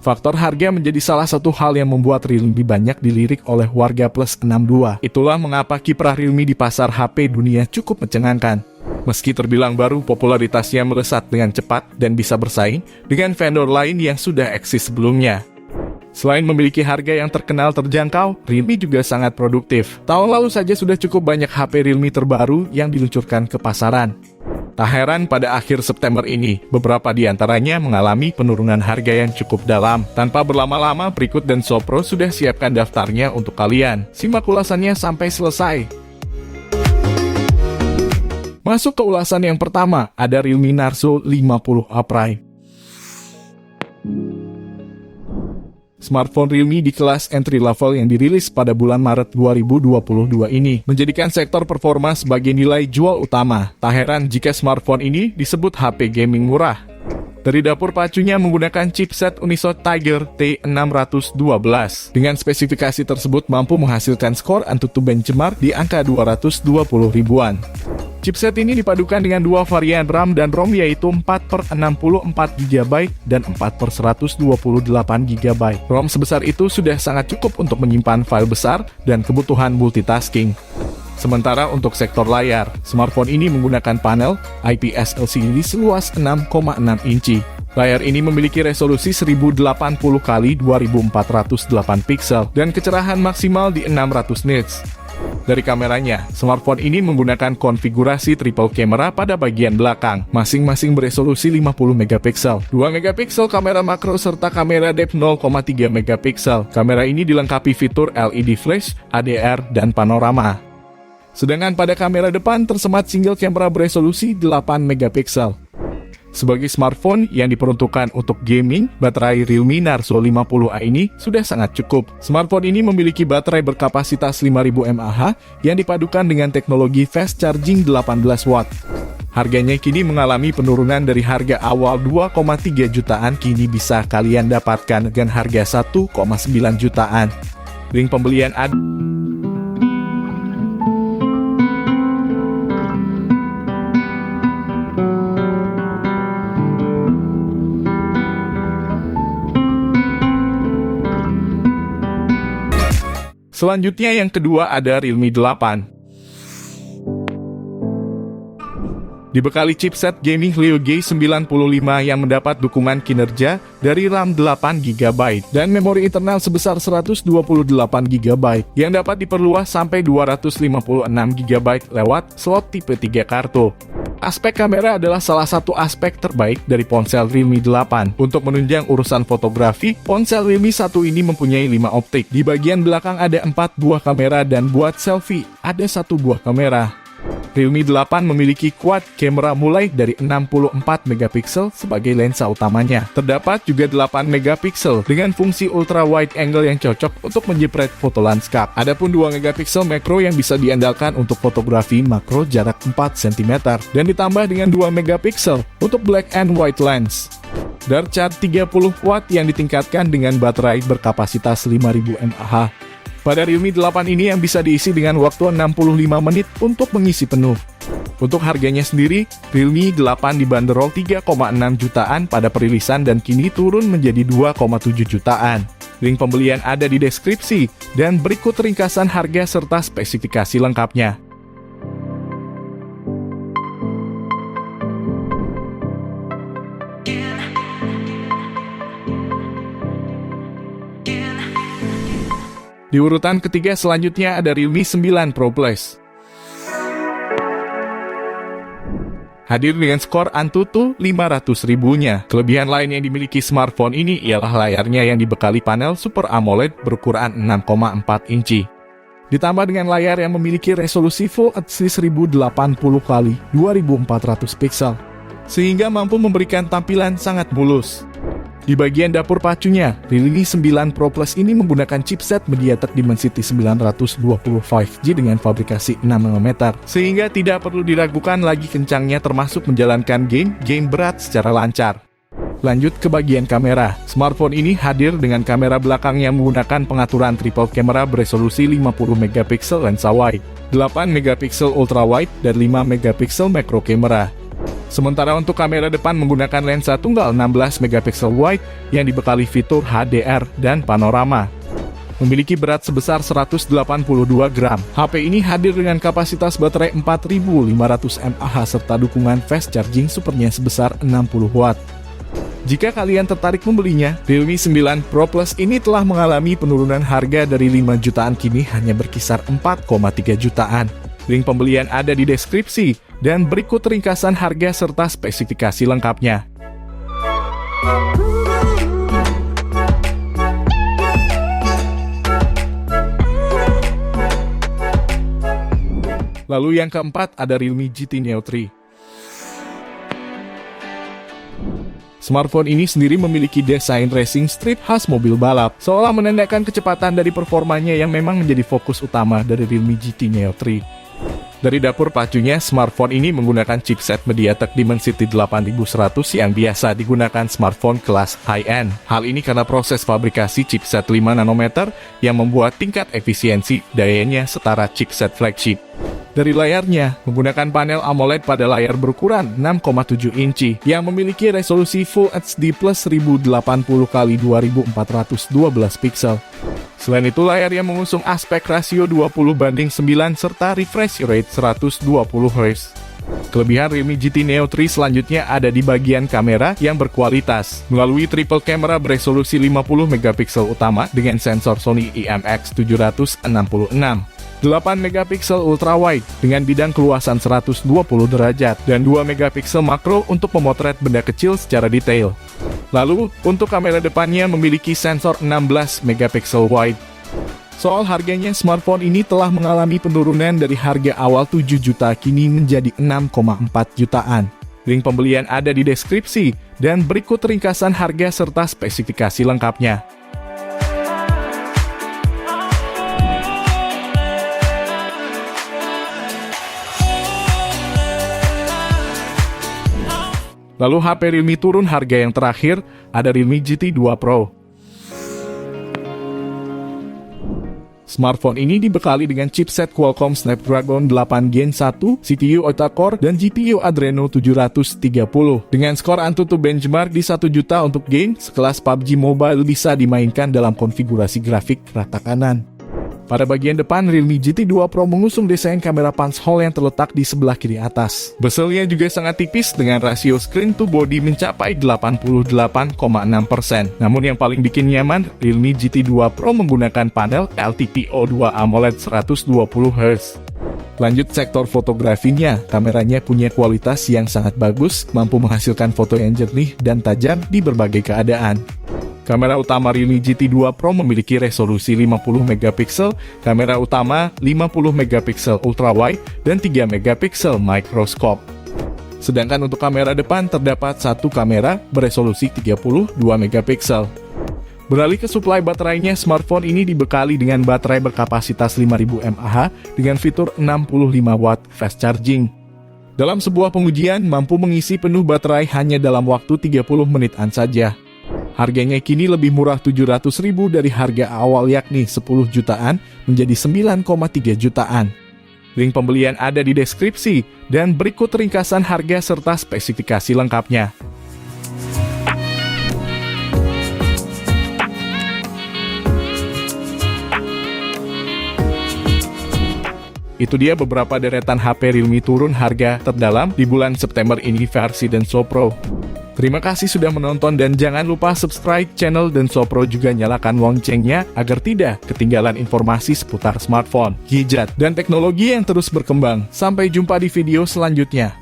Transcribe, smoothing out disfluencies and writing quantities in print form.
Faktor harga menjadi salah satu hal yang membuat Realme banyak dilirik oleh warga plus 62. Itulah mengapa kiprah Realme di pasar HP dunia cukup mencengangkan. Meski terbilang baru, popularitasnya melesat dengan cepat dan bisa bersaing dengan vendor lain yang sudah eksis sebelumnya. Selain memiliki harga yang terkenal terjangkau, Realme juga sangat produktif. Tahun lalu saja sudah cukup banyak HP Realme terbaru yang diluncurkan ke pasaran. Tak heran pada akhir September ini, beberapa di antaranya mengalami penurunan harga yang cukup dalam. Tanpa berlama-lama, Berikut dan Sopro sudah siapkan daftarnya untuk kalian. Simak ulasannya sampai selesai. Masuk ke ulasan yang pertama, ada Realme Narzo 50 Upright. Smartphone Realme di kelas entry level yang dirilis pada bulan Maret 2022 ini menjadikan sektor performa sebagai nilai jual utama. Tak heran jika smartphone ini disebut HP gaming murah. Dari dapur pacunya menggunakan chipset Unisoc Tiger T612. Dengan spesifikasi tersebut mampu menghasilkan skor AnTuTu benchmark di angka 220 ribuan. Chipset ini dipadukan dengan dua varian RAM dan ROM yaitu 4/64GB dan 4/128GB. ROM sebesar itu sudah sangat cukup untuk menyimpan file besar dan kebutuhan multitasking. Sementara untuk sektor layar, smartphone ini menggunakan panel IPS LCD seluas 6,6 inci. Layar ini memiliki resolusi 1080x2408 pixel dan kecerahan maksimal di 600 nits. Dari kameranya, smartphone ini menggunakan konfigurasi triple camera pada bagian belakang, masing-masing beresolusi 50 megapiksel, 2 megapiksel kamera makro serta kamera depth 0,3 megapiksel. Kamera ini dilengkapi fitur LED flash, HDR, dan panorama. Sedangkan pada kamera depan tersemat single camera beresolusi 8 megapiksel. Sebagai smartphone yang diperuntukkan untuk gaming, baterai Realme Narzo 50A ini sudah sangat cukup. Smartphone ini memiliki baterai berkapasitas 5000 mAh yang dipadukan dengan teknologi fast charging 18 watt. Harganya kini mengalami penurunan dari harga awal 2,3 jutaan kini bisa kalian dapatkan dengan harga 1,9 jutaan. Link pembelian ada. Selanjutnya yang kedua ada Realme 8. Dibekali chipset gaming Helio G95 yang mendapat dukungan kinerja dari RAM 8GB dan memori internal sebesar 128GB yang dapat diperluas sampai 256GB lewat slot tipe 3 kartu. Aspek kamera adalah salah satu aspek terbaik dari ponsel Realme 8. Untuk menunjang urusan fotografi, ponsel Realme 1 ini mempunyai 5 optik. Di bagian belakang ada 4 buah kamera dan buat selfie ada 1 buah kamera. Realme 8 memiliki quad kamera mulai dari 64 megapiksel sebagai lensa utamanya. Terdapat juga 8 megapiksel dengan fungsi ultra wide angle yang cocok untuk menjepret foto lanskap. Adapun 2 megapiksel makro yang bisa diandalkan untuk fotografi makro jarak 4 cm dan ditambah dengan 2 megapiksel untuk black and white lens. Dart charge 30 watt yang ditingkatkan dengan baterai berkapasitas 5000 mAh. Pada Realme 8 ini yang bisa diisi dengan waktu 65 menit untuk mengisi penuh. Untuk harganya sendiri, Realme 8 dibanderol 3,6 jutaan pada perilisan dan kini turun menjadi 2,7 jutaan. Link pembelian ada di deskripsi, dan berikut ringkasan harga serta spesifikasi lengkapnya. Di urutan ketiga selanjutnya ada Realme 9 Pro Plus. Hadir dengan skor AnTuTu 500 ribunya. Kelebihan lain yang dimiliki smartphone ini ialah layarnya yang dibekali panel Super AMOLED berukuran 6,4 inci. Ditambah dengan layar yang memiliki resolusi Full HD 1080x2400 pixel, sehingga mampu memberikan tampilan sangat mulus. Di bagian dapur pacunya, Realme 9 Pro Plus ini menggunakan chipset MediaTek Dimensity 920 5G dengan fabrikasi 6 nm, sehingga tidak perlu diragukan lagi kencangnya termasuk menjalankan game berat secara lancar. Lanjut ke bagian kamera. Smartphone ini hadir dengan kamera belakang yang menggunakan pengaturan triple camera beresolusi 50 megapiksel lensa wide, 8 megapiksel ultra wide, dan 5 megapiksel macro camera. Sementara untuk kamera depan menggunakan lensa tunggal 16 megapiksel wide yang dibekali fitur HDR dan panorama. Memiliki berat sebesar 182 gram. HP ini hadir dengan kapasitas baterai 4500 mAh serta dukungan fast charging supernya sebesar 60 watt. Jika kalian tertarik membelinya, Realme 9 Pro Plus ini telah mengalami penurunan harga dari 5 jutaan kini hanya berkisar 4,3 jutaan. Link pembelian ada di deskripsi, dan berikut ringkasan harga serta spesifikasi lengkapnya. Lalu yang keempat ada Realme GT Neo 3. Smartphone ini sendiri memiliki desain racing strip khas mobil balap, seolah menandakan kecepatan dari performanya yang memang menjadi fokus utama dari Realme GT Neo 3. Dari dapur pacunya, smartphone ini menggunakan chipset MediaTek Dimensity 8100 yang biasa digunakan smartphone kelas high-end. Hal ini karena proses fabrikasi chipset 5 nanometer yang membuat tingkat efisiensi dayanya setara chipset flagship. Dari layarnya, menggunakan panel AMOLED pada layar berukuran 6,7 inci yang memiliki resolusi Full HD plus 1080x2412 pixel. Selain itu, layarnya mengusung aspek rasio 20:9 serta refresh rate 120 Hz. Kelebihan Realme GT Neo 3 selanjutnya ada di bagian kamera yang berkualitas. Melalui triple camera beresolusi 50 megapiksel utama dengan sensor Sony IMX766. 8 megapiksel ultrawide dengan bidang keluasan 120 derajat dan 2 megapiksel makro untuk memotret benda kecil secara detail. Lalu, untuk kamera depannya memiliki sensor 16 megapiksel wide. Soal harganya, smartphone ini telah mengalami penurunan dari harga awal 7 juta kini menjadi 6,4 jutaan. Link pembelian ada di deskripsi, dan berikut ringkasan harga serta spesifikasi lengkapnya. Lalu HP Realme turun harga yang terakhir, ada Realme GT 2 Pro. Smartphone ini dibekali dengan chipset Qualcomm Snapdragon 8 Gen 1, CPU octa-core, dan GPU Adreno 730. Dengan skor AnTuTu benchmark di 1 juta untuk game, sekelas PUBG Mobile bisa dimainkan dalam konfigurasi grafik rata kanan. Pada bagian depan, Realme GT 2 Pro mengusung desain kamera punch hole yang terletak di sebelah kiri atas. Bezelnya juga sangat tipis dengan rasio screen to body mencapai 88,6%. Namun yang paling bikin nyaman, Realme GT 2 Pro menggunakan panel LTPO2 AMOLED 120 Hz. Lanjut sektor fotografinya, kameranya punya kualitas yang sangat bagus, mampu menghasilkan foto yang jernih dan tajam di berbagai keadaan. Kamera utama Realme GT 2 Pro memiliki resolusi 50 megapiksel, kamera utama 50 megapiksel ultrawide, dan 3 megapiksel microscope. Sedangkan untuk kamera depan terdapat satu kamera beresolusi 32 megapiksel. Beralih ke suplai baterainya, smartphone ini dibekali dengan baterai berkapasitas 5000 mAh dengan fitur 65 watt fast charging. Dalam sebuah pengujian, mampu mengisi penuh baterai hanya dalam waktu 30 menitan saja. Harganya kini lebih murah 700.000 dari harga awal yakni 10 jutaan menjadi 9,3 jutaan. Link pembelian ada di deskripsi, dan berikut ringkasan harga serta spesifikasi lengkapnya. Itu dia beberapa deretan HP Realme turun harga terdalam di bulan September ini versi Denso Pro. Terima kasih sudah menonton dan jangan lupa subscribe channel Denso Pro, juga nyalakan loncengnya agar tidak ketinggalan informasi seputar smartphone, gadget, dan teknologi yang terus berkembang. Sampai jumpa di video selanjutnya.